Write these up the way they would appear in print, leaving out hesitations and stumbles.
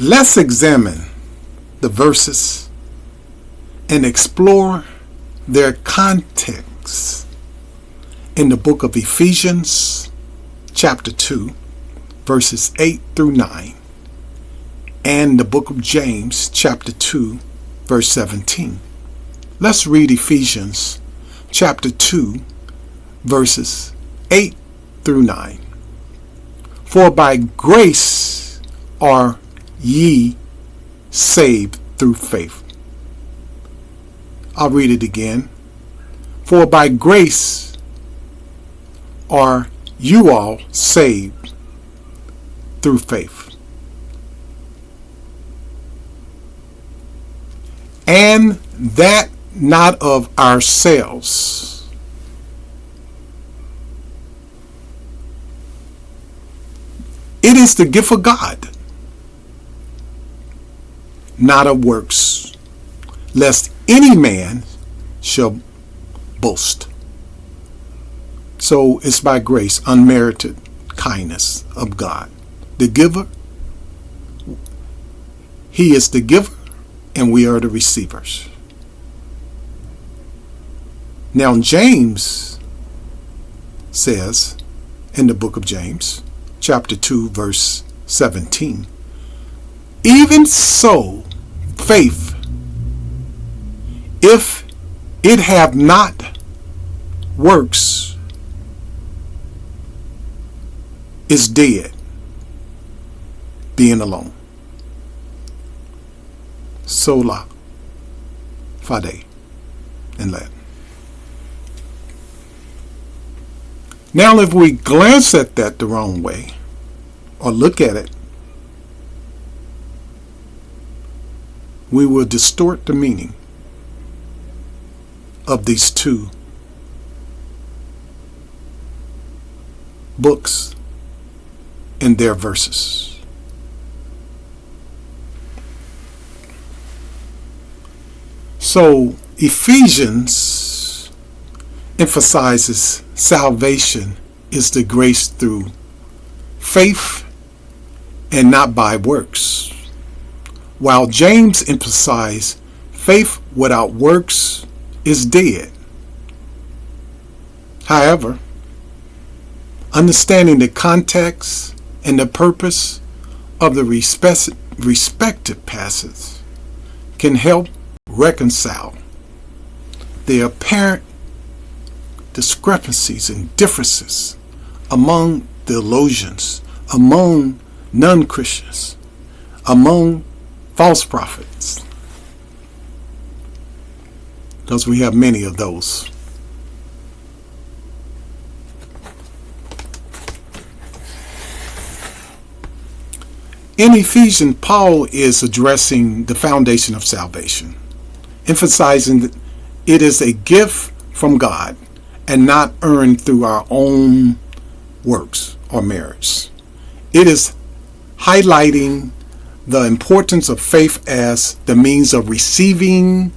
Let's examine the verses and explore their context in the book of Ephesians, chapter 2, verses 8 through 9, and the book of James, chapter 2, verse 17. Let's read Ephesians, chapter 2, verses 8 through 9. For by grace are ye saved through faith. I'll read it again. For by grace are you all saved through faith. And that not of ourselves. It is the gift of God, not of works, lest any man shall boast. So it's by grace, unmerited kindness of God. The giver, he is the giver, and we are the receivers. Now James says in the book of James, chapter 2, verse 17, even so faith, if it have not works, is dead, being alone. Sola fide in Latin. Now, if we glance at that the wrong way, or look at it, we will distort the meaning of these two books and their verses. So Ephesians emphasizes salvation is the grace through faith and not by works, while James emphasizes faith without works is dead. However, understanding the context and the purpose of the respective passages can help reconcile the apparent discrepancies and differences among theologians, among non-Christians, among false prophets, because we have many of those. In Ephesians, Paul is addressing the foundation of salvation, emphasizing that it is a gift from God and not earned through our own works or merits. It is highlighting the importance of faith as the means of receiving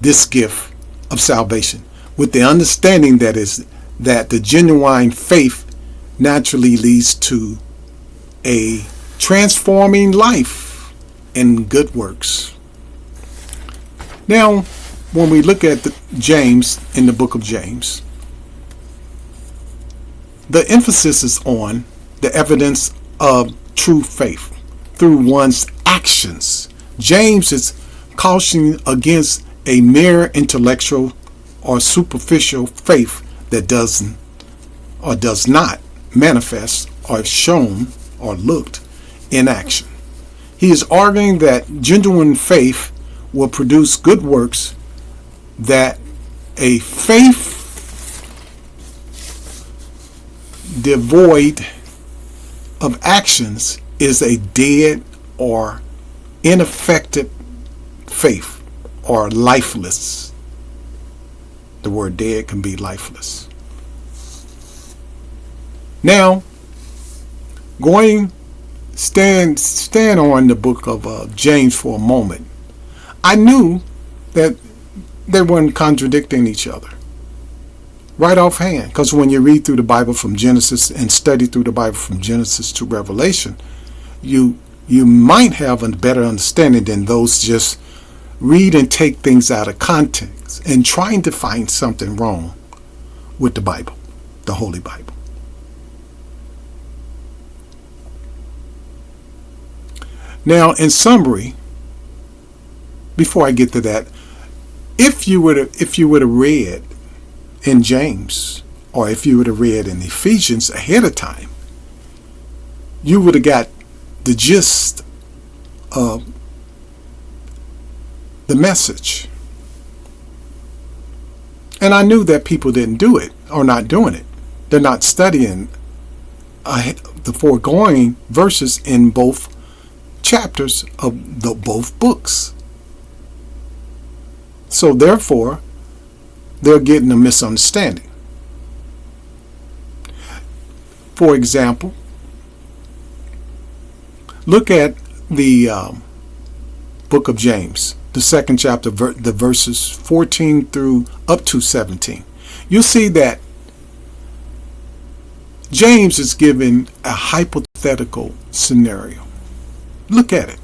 this gift of salvation, with the understanding that the genuine faith naturally leads to a transforming life and good works. Now, when we look at James, in the book of James, the emphasis is on the evidence of true faith through one's actions. James is cautioning against a mere intellectual or superficial faith that does not manifest or shown or looked in action. He is arguing that genuine faith will produce good works, that a faith devoid of actions is a dead or ineffective faith, or lifeless. The word dead can be lifeless. Now, stand on the book of James for a moment. I knew that they weren't contradicting each other right offhand, because when you read through the Bible from Genesis and study through the Bible from Genesis to Revelation, you you might have a better understanding than those just read and take things out of context and trying to find something wrong with the Bible, the Holy Bible. Now, in summary, before I get to that, if you would have read in James, or if you would have read in Ephesians ahead of time, you would have got the gist of the message. And I knew that people didn't do it, or not doing it. They're not studying the foregoing verses in both chapters of both books. So therefore, they're getting a misunderstanding. For example, look at the book of James, the second chapter, the verses 14 through up to 17. You'll see that James is giving a hypothetical scenario. Look at it.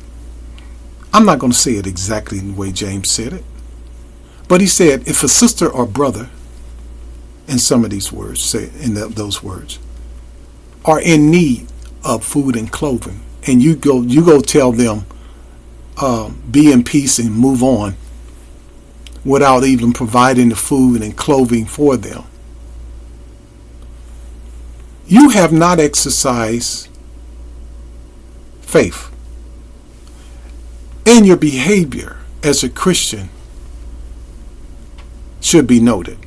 I'm not going to say it exactly the way James said it, but he said, if a sister or brother, in some of these words, say in those words, are in need of food and clothing, and you go tell them, be in peace and move on, without even providing the food and clothing for them, you have not exercised faith. And your behavior as a Christian should be noted.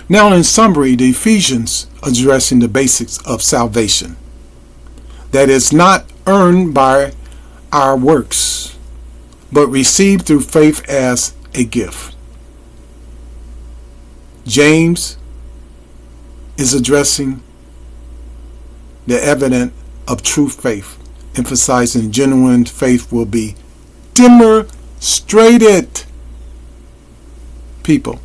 Now, in summary, the Ephesians addressing the basics of salvation that is not earned by our works, but received through faith as a gift. James is addressing the evidence of true faith, emphasizing genuine faith will be demonstrated. People,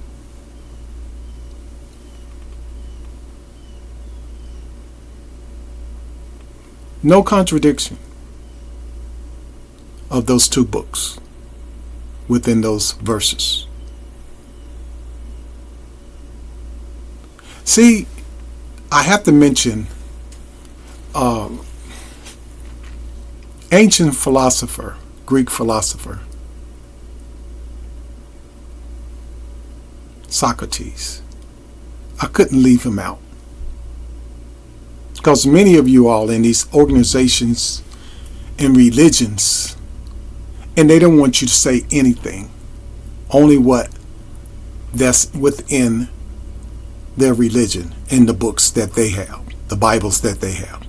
no contradiction of those two books within those verses. See, I have to mention ancient philosopher, Greek philosopher, Socrates. I couldn't leave him out, because many of you all in these organizations and religions, and they don't want you to say anything, only what that's within their religion, in the books that they have, the Bibles that they have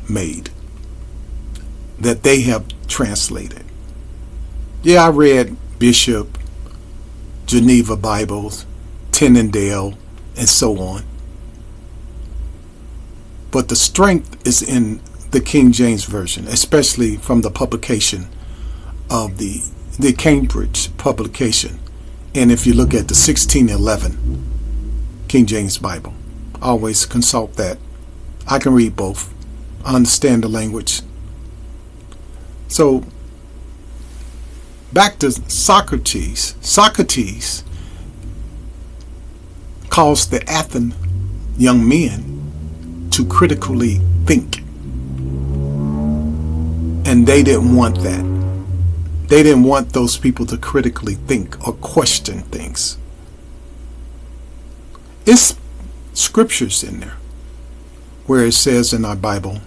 made, that they have translated. Yeah, I read Bishop, Geneva Bibles, Tyndale, and so on. But the strength is in the King James Version, especially from the publication of the Cambridge publication. And if you look at the 1611 King James Bible, always consult that. I can read both. I understand the language. So, back to Socrates. Socrates caused the Athenian young men to critically think. And they didn't want that. They didn't want those people to critically think or question things. It's scriptures in there where it says in our Bible,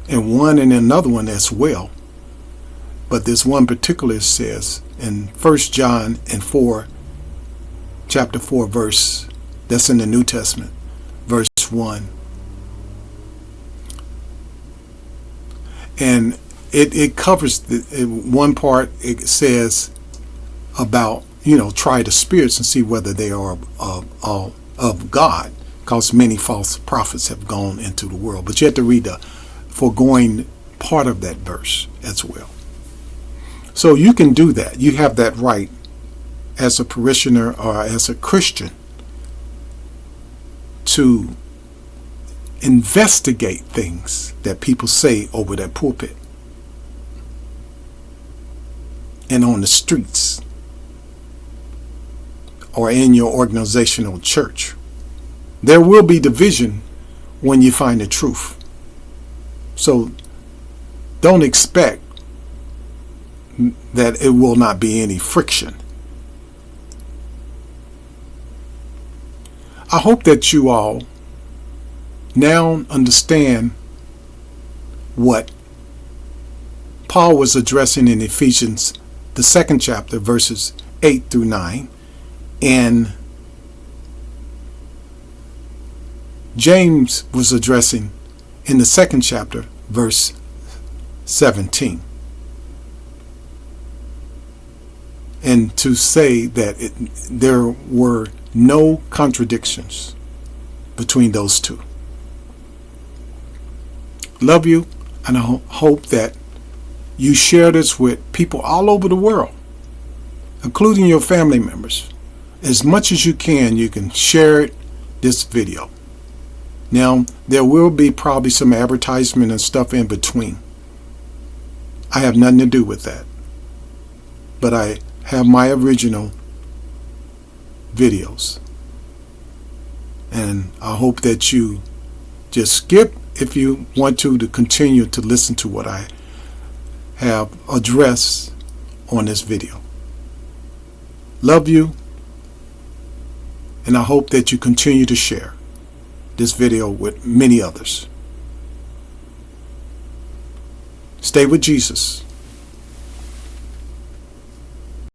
and one and another one as well. But this one particular says in 1 John and 4, chapter 4 verse, that's in the New Testament, verse 1. And it covers one part. It says about, try the spirits and see whether they are of God, because many false prophets have gone into the world. But you have to read the foregoing part of that verse as well. So you can do that. You have that right as a parishioner or as a Christian to investigate things that people say over that pulpit and on the streets or in your organizational church. There will be division when you find the truth. So don't expect that it will not be any friction. I hope that you all now understand what Paul was addressing in Ephesians, the 2nd chapter, verses 8 through 9, and James was addressing in the 2nd chapter, verse 17. And to say that there were no contradictions between those two. Love you, and I hope that you share this with people all over the world, including your family members. As much as you can share this video. Now, there will be probably some advertisement and stuff in between. I have nothing to do with that. But I have my original videos. And I hope that you just skip if you want to continue to listen to what I have addressed on this video. Love you, and I hope that you continue to share this video with many others. Stay with Jesus.